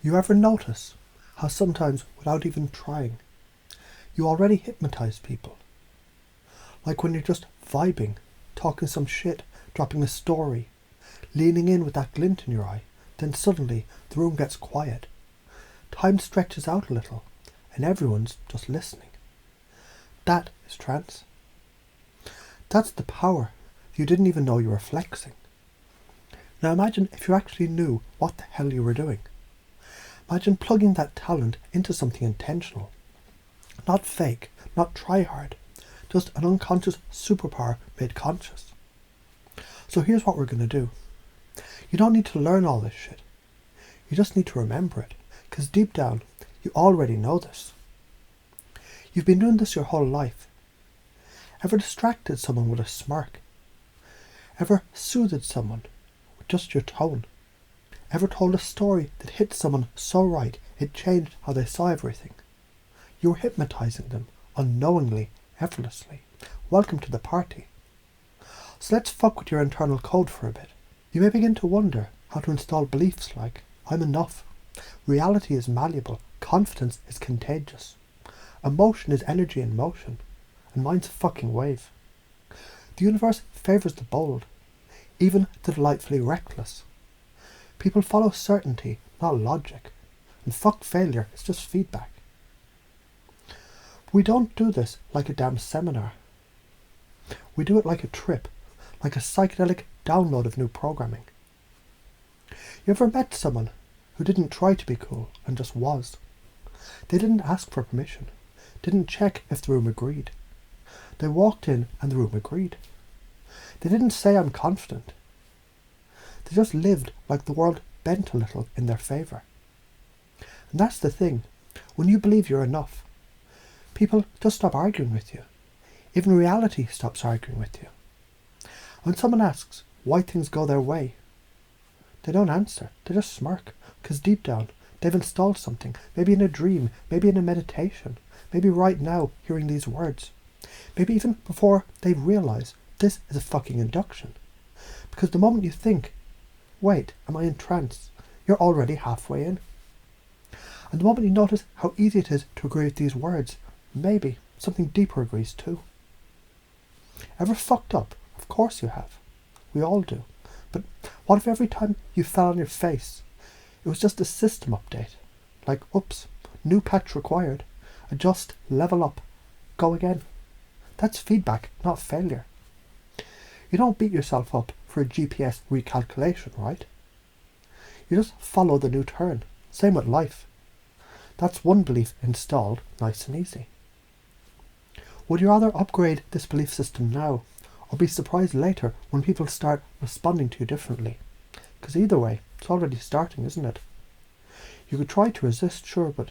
You ever notice how sometimes, without even trying, you already hypnotize people? Like when you're just vibing, talking some shit, dropping a story, leaning in with that glint in your eye, then suddenly the room gets quiet. Time stretches out a little, and everyone's just listening. That is trance. That's the power you didn't even know you were flexing. Now imagine if you actually knew what the hell you were doing. Imagine plugging that talent into something intentional. Not fake, not try hard, just an unconscious superpower made conscious. So here's what we're going to do. You don't need to learn all this shit. You just need to remember it, because deep down, you already know this. You've been doing this your whole life. Ever distracted someone with a smirk? Ever soothed someone with just your tone? Ever told a story that hit someone so right it changed how they saw everything? You were hypnotizing them, unknowingly, effortlessly. Welcome to the party. So let's fuck with your internal code for a bit. You may begin to wonder how to install beliefs like, I'm enough. Reality is malleable. Confidence is contagious. Emotion is energy in motion. And mine's a fucking wave. The universe favours the bold, even the delightfully reckless. People follow certainty, not logic. And fuck failure, it's just feedback. We don't do this like a damn seminar. We do it like a trip, like a psychedelic download of new programming. You ever met someone who didn't try to be cool and just was? They didn't ask for permission, didn't check if the room agreed. They walked in and the room agreed. They didn't say I'm confident. They just lived like the world bent a little in their favour. And that's the thing. When you believe you're enough, people just stop arguing with you. Even reality stops arguing with you. When someone asks why things go their way, they don't answer. They just smirk. Because deep down, they've installed something. Maybe in a dream. Maybe in a meditation. Maybe right now, hearing these words. Maybe even before they realise this is a fucking induction. Because the moment you think, wait, am I in trance? You're already halfway in. And the moment you notice how easy it is to agree with these words, maybe something deeper agrees too. Ever fucked up? Of course you have. We all do. But what if every time you fell on your face, it was just a system update? Like, oops, new patch required. Adjust, level up, go again. That's feedback, not failure. You don't beat yourself up for a GPS recalculation, right? You just follow the new turn. Same with life. That's one belief installed, nice and easy. Would you rather upgrade this belief system now, or be surprised later when people start responding to you differently? Because either way, it's already starting, isn't it? You could try to resist, sure, but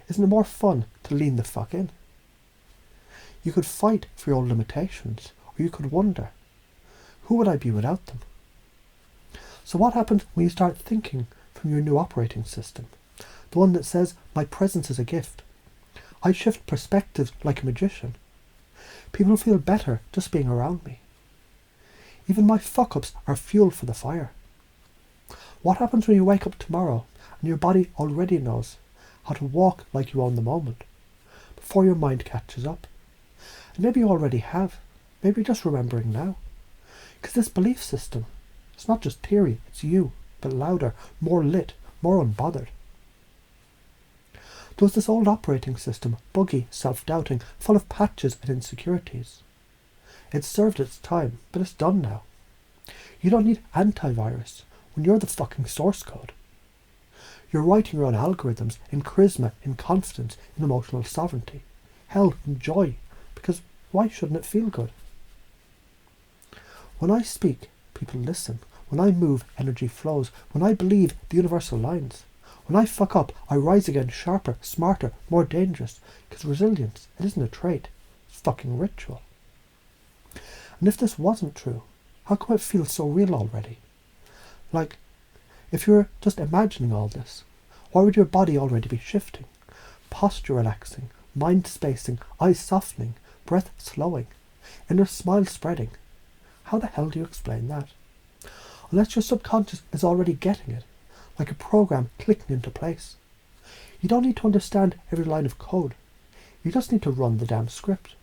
isn't it more fun to lean the fuck in? You could fight for your own limitations, or you could wonder, who would I be without them? So what happens when you start thinking from your new operating system? The one that says, my presence is a gift. I shift perspectives like a magician. People feel better just being around me. Even my fuck-ups are fuel for the fire. What happens when you wake up tomorrow and your body already knows how to walk like you own the moment, before your mind catches up? And maybe you already have. Maybe you're just remembering now. Because this belief system, it's not just theory, it's you, but louder, more lit, more unbothered. There was this old operating system, buggy, self-doubting, full of patches and insecurities. It served its time, but it's done now. You don't need antivirus when you're the fucking source code. You're writing your own algorithms in charisma, in confidence, in emotional sovereignty. Hell, in joy, because why shouldn't it feel good? When I speak, people listen. When I move, energy flows. When I believe, the universe aligns. When I fuck up, I rise again sharper, smarter, more dangerous. Because resilience, it isn't a trait. It's fucking ritual. And if this wasn't true, how come it feels so real already? Like, if you were just imagining all this, why would your body already be shifting? Posture relaxing, mind spacing, eyes softening, breath slowing, inner smile spreading. How the hell do you explain that? Unless your subconscious is already getting it, like a program clicking into place. You don't need to understand every line of code. You just need to run the damn script.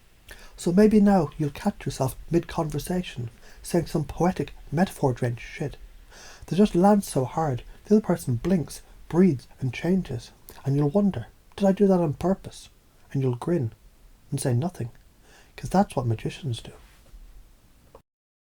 So maybe now you'll catch yourself mid-conversation saying some poetic, metaphor-drenched shit that just lands so hard the other person blinks, breathes and changes, and you'll wonder, did I do that on purpose? And you'll grin and say nothing, because that's what magicians do.